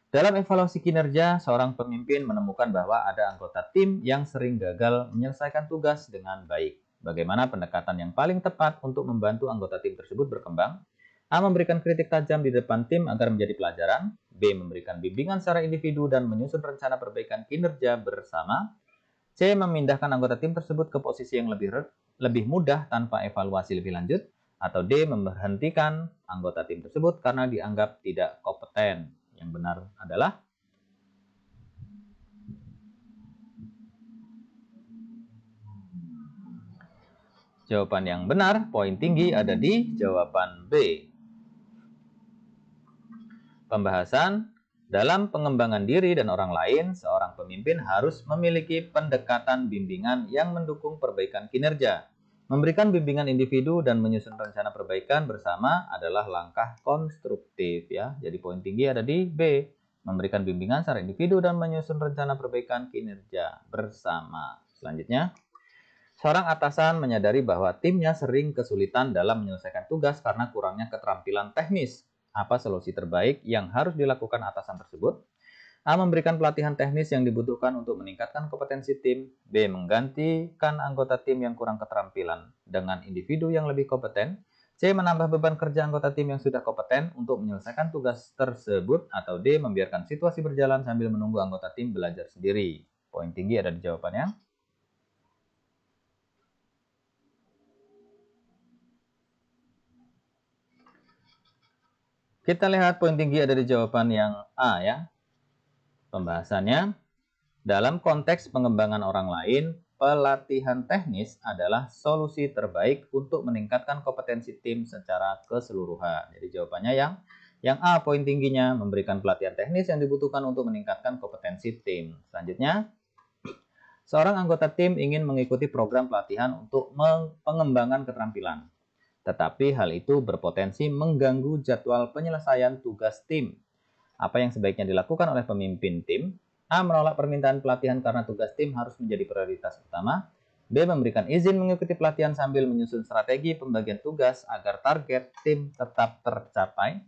dalam evaluasi kinerja, seorang pemimpin menemukan bahwa ada anggota tim yang sering gagal menyelesaikan tugas dengan baik. Bagaimana pendekatan yang paling tepat untuk membantu anggota tim tersebut berkembang? A. Memberikan kritik tajam di depan tim agar menjadi pelajaran. B. Memberikan bimbingan secara individu dan menyusun rencana perbaikan kinerja bersama. C. Memindahkan anggota tim tersebut ke posisi yang lebih mudah tanpa evaluasi lebih lanjut. Atau D. Memberhentikan anggota tim tersebut karena dianggap tidak kompeten. Yang benar adalah jawaban yang benar, poin tinggi ada di jawaban B. Pembahasan, dalam pengembangan diri dan orang lain, seorang pemimpin harus memiliki pendekatan bimbingan yang mendukung perbaikan kinerja. Memberikan bimbingan individu dan menyusun rencana perbaikan bersama adalah langkah konstruktif ya. Jadi poin tinggi ada di B. Memberikan bimbingan secara individu dan menyusun rencana perbaikan kinerja bersama. Selanjutnya, seorang atasan menyadari bahwa timnya sering kesulitan dalam menyelesaikan tugas karena kurangnya keterampilan teknis. Apa solusi terbaik yang harus dilakukan atasan tersebut? A. Memberikan pelatihan teknis yang dibutuhkan untuk meningkatkan kompetensi tim. B. Menggantikan anggota tim yang kurang keterampilan dengan individu yang lebih kompeten. C. Menambah beban kerja anggota tim yang sudah kompeten untuk menyelesaikan tugas tersebut. Atau D. Membiarkan situasi berjalan sambil menunggu anggota tim belajar sendiri. Poin tinggi ada di jawabannya. Kita lihat poin tinggi ada di jawaban yang A ya. Pembahasannya, dalam konteks pengembangan orang lain, pelatihan teknis adalah solusi terbaik untuk meningkatkan kompetensi tim secara keseluruhan. Jadi jawabannya yang A, poin tingginya memberikan pelatihan teknis yang dibutuhkan untuk meningkatkan kompetensi tim. Selanjutnya, seorang anggota tim ingin mengikuti program pelatihan untuk pengembangan keterampilan. Tetapi hal itu berpotensi mengganggu jadwal penyelesaian tugas tim. Apa yang sebaiknya dilakukan oleh pemimpin tim? A. Menolak permintaan pelatihan karena tugas tim harus menjadi prioritas utama. B. Memberikan izin mengikuti pelatihan sambil menyusun strategi pembagian tugas agar target tim tetap tercapai.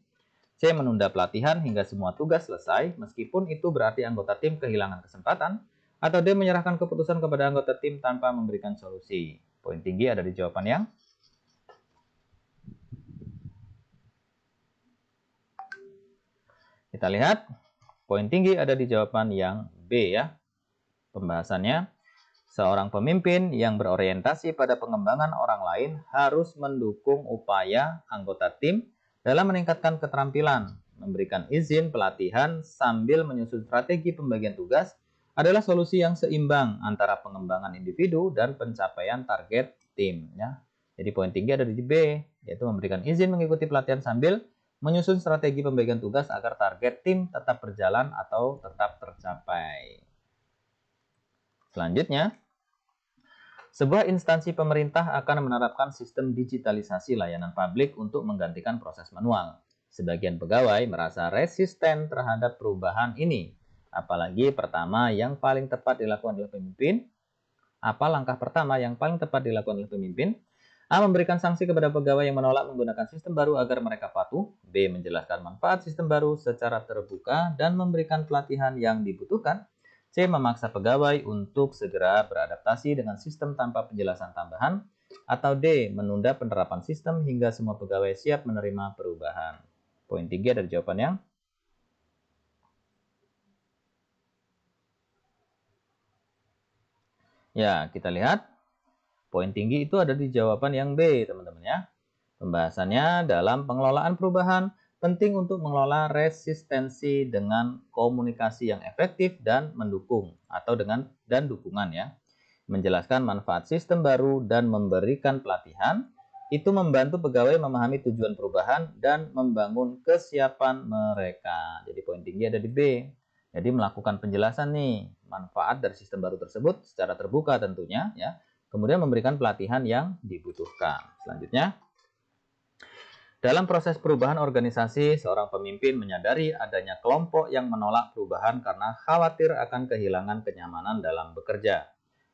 C. Menunda pelatihan hingga semua tugas selesai, meskipun itu berarti anggota tim kehilangan kesempatan. Atau D. Menyerahkan keputusan kepada anggota tim tanpa memberikan solusi. Poin tinggi ada di jawaban yang kita lihat, poin tinggi ada di jawaban yang B ya. Pembahasannya, seorang pemimpin yang berorientasi pada pengembangan orang lain harus mendukung upaya anggota tim dalam meningkatkan keterampilan. Memberikan izin pelatihan sambil menyusun strategi pembagian tugas adalah solusi yang seimbang antara pengembangan individu dan pencapaian target tim. Ya. Jadi poin tinggi ada di B, yaitu memberikan izin mengikuti pelatihan sambil menyusun strategi pembagian tugas agar target tim tetap berjalan atau tetap tercapai. Selanjutnya, sebuah instansi pemerintah akan menerapkan sistem digitalisasi layanan publik untuk menggantikan proses manual. Sebagian pegawai merasa resisten terhadap perubahan ini. Apalagi pertama yang paling tepat dilakukan oleh pemimpin. Apa langkah pertama yang paling tepat dilakukan oleh pemimpin? A. Memberikan sanksi kepada pegawai yang menolak menggunakan sistem baru agar mereka patuh. B. Menjelaskan manfaat sistem baru secara terbuka dan memberikan pelatihan yang dibutuhkan. C. Memaksa pegawai untuk segera beradaptasi dengan sistem tanpa penjelasan tambahan. Atau D. Menunda penerapan sistem hingga semua pegawai siap menerima perubahan. Poin 3 dari jawaban yang ya, kita lihat poin tinggi itu ada di jawaban yang B, teman-teman ya. Pembahasannya dalam pengelolaan perubahan penting untuk mengelola resistensi dengan komunikasi yang efektif dan mendukung atau dan dukungan ya. Menjelaskan manfaat sistem baru dan memberikan pelatihan itu membantu pegawai memahami tujuan perubahan dan membangun kesiapan mereka. Jadi poin tinggi ada di B. Jadi melakukan penjelasan nih manfaat dari sistem baru tersebut secara terbuka tentunya ya. Kemudian memberikan pelatihan yang dibutuhkan. Selanjutnya, dalam proses perubahan organisasi, seorang pemimpin menyadari adanya kelompok yang menolak perubahan karena khawatir akan kehilangan kenyamanan dalam bekerja.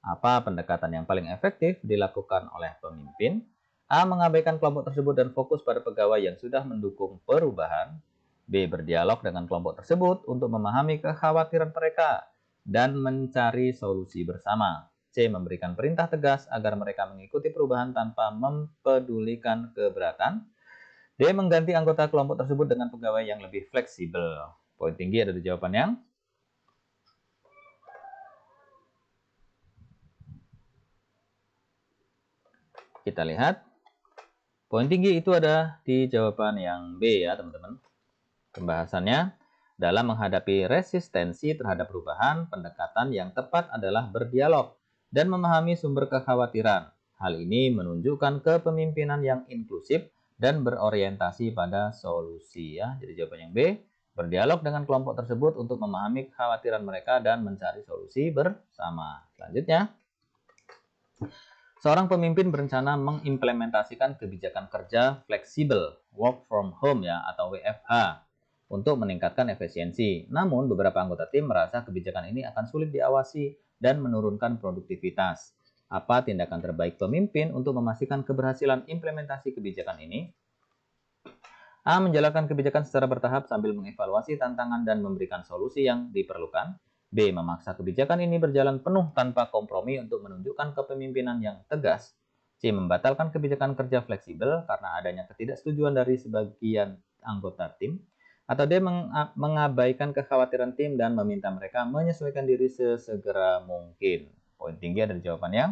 Apa pendekatan yang paling efektif dilakukan oleh pemimpin? A. Mengabaikan kelompok tersebut dan fokus pada pegawai yang sudah mendukung perubahan. B. Berdialog dengan kelompok tersebut untuk memahami kekhawatiran mereka dan mencari solusi bersama. C. Memberikan perintah tegas agar mereka mengikuti perubahan tanpa mempedulikan keberatan. D. Mengganti anggota kelompok tersebut dengan pegawai yang lebih fleksibel. Poin tinggi ada di jawaban yang kita lihat. Poin tinggi itu ada di jawaban yang B ya teman-teman. Pembahasannya, dalam menghadapi resistensi terhadap perubahan, pendekatan yang tepat adalah berdialog dan memahami sumber kekhawatiran. Hal ini menunjukkan kepemimpinan yang inklusif dan berorientasi pada solusi ya. Jadi jawaban yang B, berdialog dengan kelompok tersebut untuk memahami kekhawatiran mereka dan mencari solusi bersama. Selanjutnya, seorang pemimpin berencana mengimplementasikan kebijakan kerja fleksibel, work from home ya atau WFH untuk meningkatkan efisiensi. Namun, beberapa anggota tim merasa kebijakan ini akan sulit diawasi dan menurunkan produktivitas. Apa tindakan terbaik pemimpin untuk memastikan keberhasilan implementasi kebijakan ini? A. Menjalankan kebijakan secara bertahap sambil mengevaluasi tantangan dan memberikan solusi yang diperlukan. B. Memaksa kebijakan ini berjalan penuh tanpa kompromi untuk menunjukkan kepemimpinan yang tegas. C. Membatalkan kebijakan kerja fleksibel karena adanya ketidaksetujuan dari sebagian anggota tim. Atau D. Mengabaikan kekhawatiran tim dan meminta mereka menyesuaikan diri sesegera mungkin. Poin tinggi ada di jawaban yang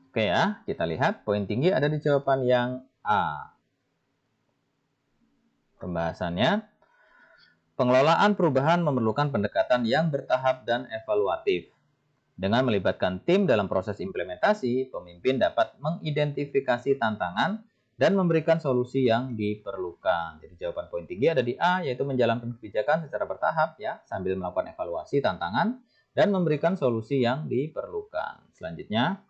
oke ya, kita lihat poin tinggi ada di jawaban yang A. Pembahasannya, pengelolaan perubahan memerlukan pendekatan yang bertahap dan evaluatif. Dengan melibatkan tim dalam proses implementasi, pemimpin dapat mengidentifikasi tantangan dan memberikan solusi yang diperlukan. Jadi jawaban poin tinggi ada di A, yaitu menjalankan kebijakan secara bertahap ya, sambil melakukan evaluasi tantangan dan memberikan solusi yang diperlukan. Selanjutnya,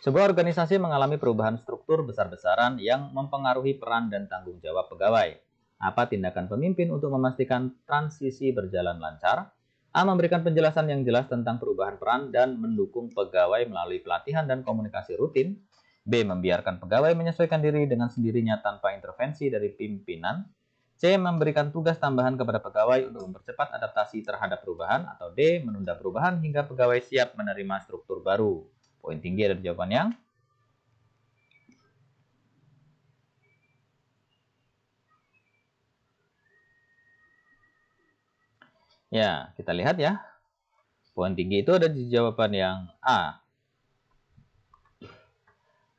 sebuah organisasi mengalami perubahan struktur besar-besaran yang mempengaruhi peran dan tanggung jawab pegawai. Apa tindakan pemimpin untuk memastikan transisi berjalan lancar? A. Memberikan penjelasan yang jelas tentang perubahan peran dan mendukung pegawai melalui pelatihan dan komunikasi rutin. B. Membiarkan pegawai menyesuaikan diri dengan sendirinya tanpa intervensi dari pimpinan. C. Memberikan tugas tambahan kepada pegawai untuk mempercepat adaptasi terhadap perubahan. Atau D. Menunda perubahan hingga pegawai siap menerima struktur baru. Poin tinggi ada di jawaban yang ya, kita lihat ya. Poin tinggi itu ada di jawaban yang A.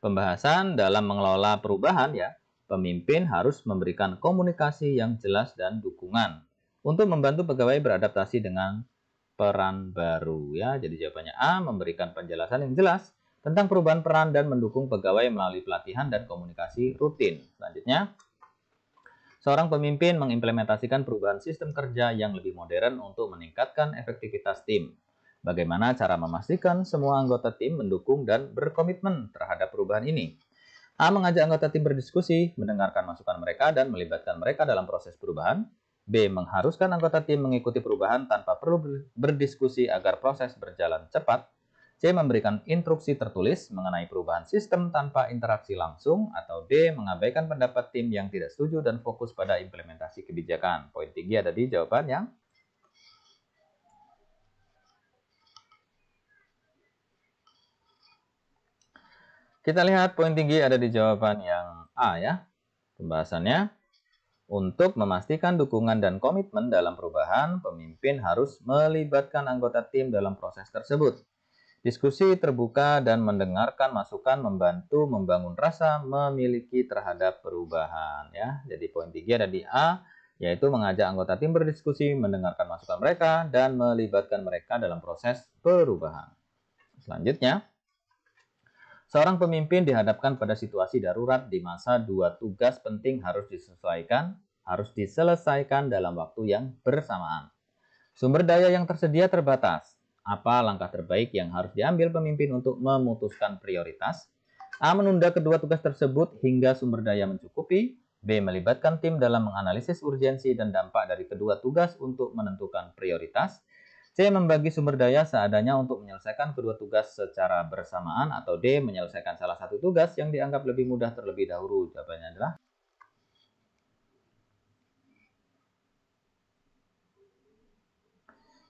Pembahasan dalam mengelola perubahan ya, pemimpin harus memberikan komunikasi yang jelas dan dukungan untuk membantu pegawai beradaptasi dengan peran baru ya. Jadi jawabannya A, memberikan penjelasan yang jelas tentang perubahan peran dan mendukung pegawai melalui pelatihan dan komunikasi rutin. Selanjutnya, seorang pemimpin mengimplementasikan perubahan sistem kerja yang lebih modern untuk meningkatkan efektivitas tim. Bagaimana cara memastikan semua anggota tim mendukung dan berkomitmen terhadap perubahan ini? A. Mengajak anggota tim berdiskusi, mendengarkan masukan mereka, dan melibatkan mereka dalam proses perubahan. B. Mengharuskan anggota tim mengikuti perubahan tanpa perlu berdiskusi agar proses berjalan cepat. C. Memberikan instruksi tertulis mengenai perubahan sistem tanpa interaksi langsung. Atau D. Mengabaikan pendapat tim yang tidak setuju dan fokus pada implementasi kebijakan. Poin tinggi ada di jawaban yang kita lihat poin tinggi ada di jawaban yang A ya. Pembahasannya, untuk memastikan dukungan dan komitmen dalam perubahan, pemimpin harus melibatkan anggota tim dalam proses tersebut. Diskusi terbuka dan mendengarkan masukan membantu membangun rasa memiliki terhadap perubahan ya. Jadi poin tinggi ada di A, yaitu mengajak anggota tim berdiskusi, mendengarkan masukan mereka dan melibatkan mereka dalam proses perubahan. Selanjutnya, seorang pemimpin dihadapkan pada situasi darurat di masa dua tugas penting harus diselesaikan dalam waktu yang bersamaan. Sumber daya yang tersedia terbatas. Apa langkah terbaik yang harus diambil pemimpin untuk memutuskan prioritas? A. Menunda kedua tugas tersebut hingga sumber daya mencukupi. B. Melibatkan tim dalam menganalisis urgensi dan dampak dari kedua tugas untuk menentukan prioritas. C. Membagi sumber daya seadanya untuk menyelesaikan kedua tugas secara bersamaan. Atau D. Menyelesaikan salah satu tugas yang dianggap lebih mudah terlebih dahulu. Jawabannya adalah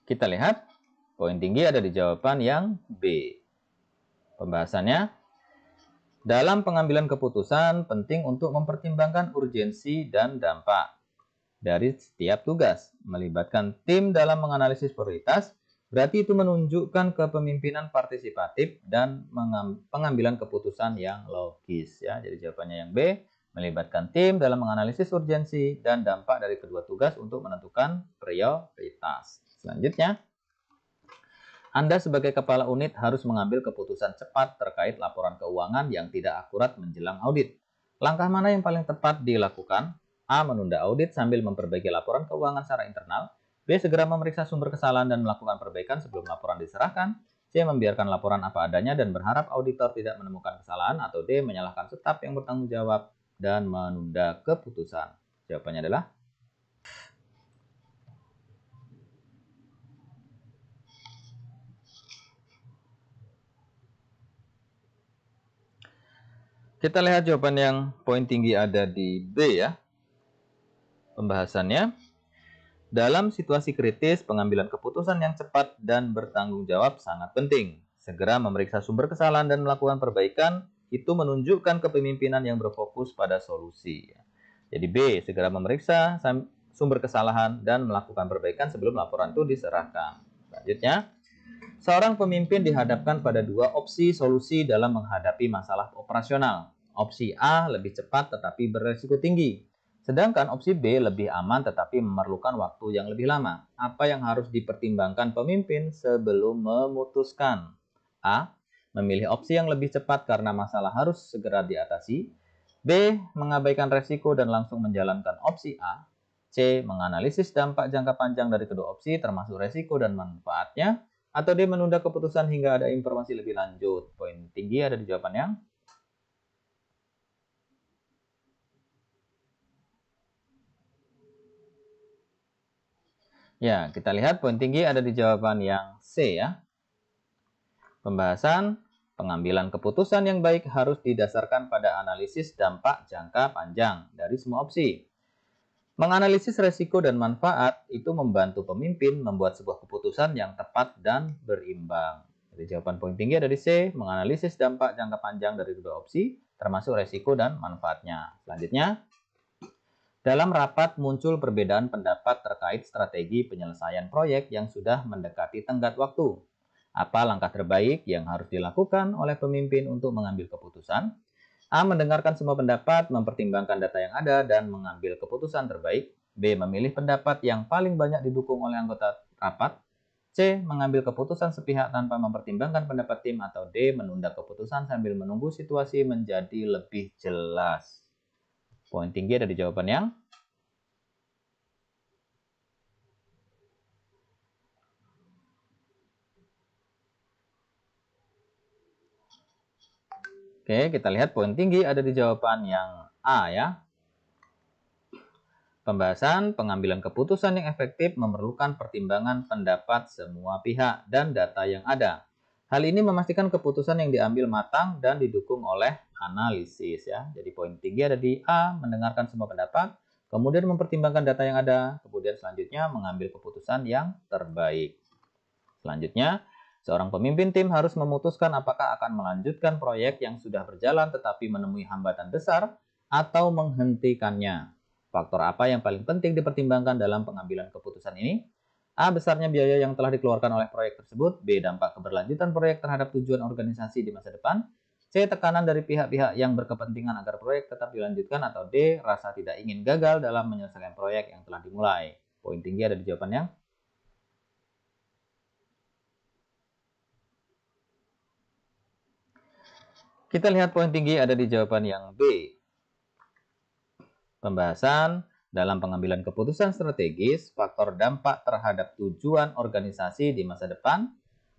kita lihat poin tinggi ada di jawaban yang B. Pembahasannya, dalam pengambilan keputusan penting untuk mempertimbangkan urgensi dan dampak dari setiap tugas. Melibatkan tim dalam menganalisis prioritas berarti itu menunjukkan kepemimpinan partisipatif dan pengambilan keputusan yang logis ya. Jadi jawabannya yang B, melibatkan tim dalam menganalisis urgensi dan dampak dari kedua tugas untuk menentukan prioritas. Selanjutnya, Anda sebagai kepala unit harus mengambil keputusan cepat terkait laporan keuangan yang tidak akurat menjelang audit. Langkah mana yang paling tepat dilakukan? A. Menunda audit sambil memperbaiki laporan keuangan secara internal. B. Segera memeriksa sumber kesalahan dan melakukan perbaikan sebelum laporan diserahkan. C. Membiarkan laporan apa adanya dan berharap auditor tidak menemukan kesalahan. Atau D. Menyalahkan staf yang bertanggung jawab dan menunda keputusan. Jawabannya adalah kita lihat jawaban yang poin tinggi ada di B ya. Pembahasannya, dalam situasi kritis, pengambilan keputusan yang cepat dan bertanggung jawab sangat penting. Segera memeriksa sumber kesalahan dan melakukan perbaikan, itu menunjukkan kepemimpinan yang berfokus pada solusi. Jadi B, segera memeriksa sumber kesalahan dan melakukan perbaikan sebelum laporan itu diserahkan. Selanjutnya, seorang pemimpin dihadapkan pada dua opsi solusi dalam menghadapi masalah operasional. Opsi A lebih cepat tetapi beresiko tinggi. Sedangkan opsi B lebih aman tetapi memerlukan waktu yang lebih lama. Apa yang harus dipertimbangkan pemimpin sebelum memutuskan? A. Memilih opsi yang lebih cepat karena masalah harus segera diatasi. B. Mengabaikan resiko dan langsung menjalankan opsi A. C. Menganalisis dampak jangka panjang dari kedua opsi termasuk resiko dan manfaatnya. Atau D. Menunda keputusan hingga ada informasi lebih lanjut. Poin tinggi ada di jawaban yang ya, kita lihat poin tinggi ada di jawaban yang C ya. Pembahasan, pengambilan keputusan yang baik harus didasarkan pada analisis dampak jangka panjang dari semua opsi. Menganalisis resiko dan manfaat itu membantu pemimpin membuat sebuah keputusan yang tepat dan berimbang. Jadi jawaban poin tinggi ada di C, menganalisis dampak jangka panjang dari kedua opsi, termasuk resiko dan manfaatnya. Selanjutnya, dalam rapat muncul perbedaan pendapat terkait strategi penyelesaian proyek yang sudah mendekati tenggat waktu. Apa langkah terbaik yang harus dilakukan oleh pemimpin untuk mengambil keputusan? A. Mendengarkan semua pendapat, mempertimbangkan data yang ada, dan mengambil keputusan terbaik. B. Memilih pendapat yang paling banyak didukung oleh anggota rapat. C. Mengambil keputusan sepihak tanpa mempertimbangkan pendapat tim. Atau D. Menunda keputusan sambil menunggu situasi menjadi lebih jelas. Poin tinggi ada di jawaban yang Oke, kita lihat poin tinggi ada di jawaban yang A ya. Pembahasan pengambilan keputusan yang efektif memerlukan pertimbangan pendapat semua pihak dan data yang ada. Hal ini memastikan keputusan yang diambil matang dan didukung oleh analisis ya. Jadi poin tinggi ada di A, mendengarkan semua pendapat, kemudian mempertimbangkan data yang ada, kemudian selanjutnya mengambil keputusan yang terbaik. Selanjutnya, seorang pemimpin tim harus memutuskan apakah akan melanjutkan proyek yang sudah berjalan tetapi menemui hambatan besar atau menghentikannya. Faktor apa yang paling penting dipertimbangkan dalam pengambilan keputusan ini? A. Besarnya biaya yang telah dikeluarkan oleh proyek tersebut. B. Dampak keberlanjutan proyek terhadap tujuan organisasi di masa depan. C. Tekanan dari pihak-pihak yang berkepentingan agar proyek tetap dilanjutkan. Atau D. Rasa tidak ingin gagal dalam menyelesaikan proyek yang telah dimulai. Poin tinggi ada di jawaban yang Kita lihat poin tinggi ada di jawaban yang B. Pembahasan dalam pengambilan keputusan strategis, faktor dampak terhadap tujuan organisasi di masa depan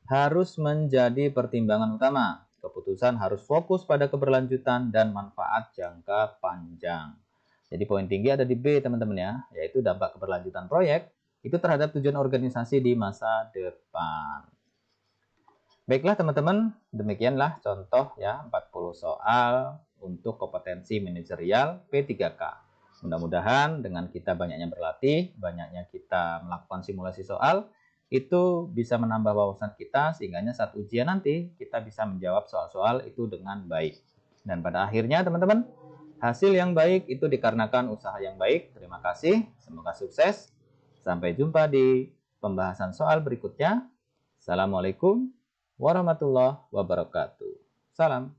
harus menjadi pertimbangan utama. Keputusan harus fokus pada keberlanjutan dan manfaat jangka panjang. Jadi poin tinggi ada di B teman-teman ya, yaitu dampak keberlanjutan proyek itu terhadap tujuan organisasi di masa depan. Baiklah teman-teman, demikianlah contoh ya 40 soal untuk kompetensi manajerial P3K. Mudah-mudahan dengan kita banyaknya berlatih, banyaknya kita melakukan simulasi soal, itu bisa menambah wawasan kita sehingga saat ujian nanti kita bisa menjawab soal-soal itu dengan baik. Dan pada akhirnya teman-teman, hasil yang baik itu dikarenakan usaha yang baik. Terima kasih, semoga sukses. Sampai jumpa di pembahasan soal berikutnya. Assalamualaikum warahmatullahi wabarakatuh. Salam.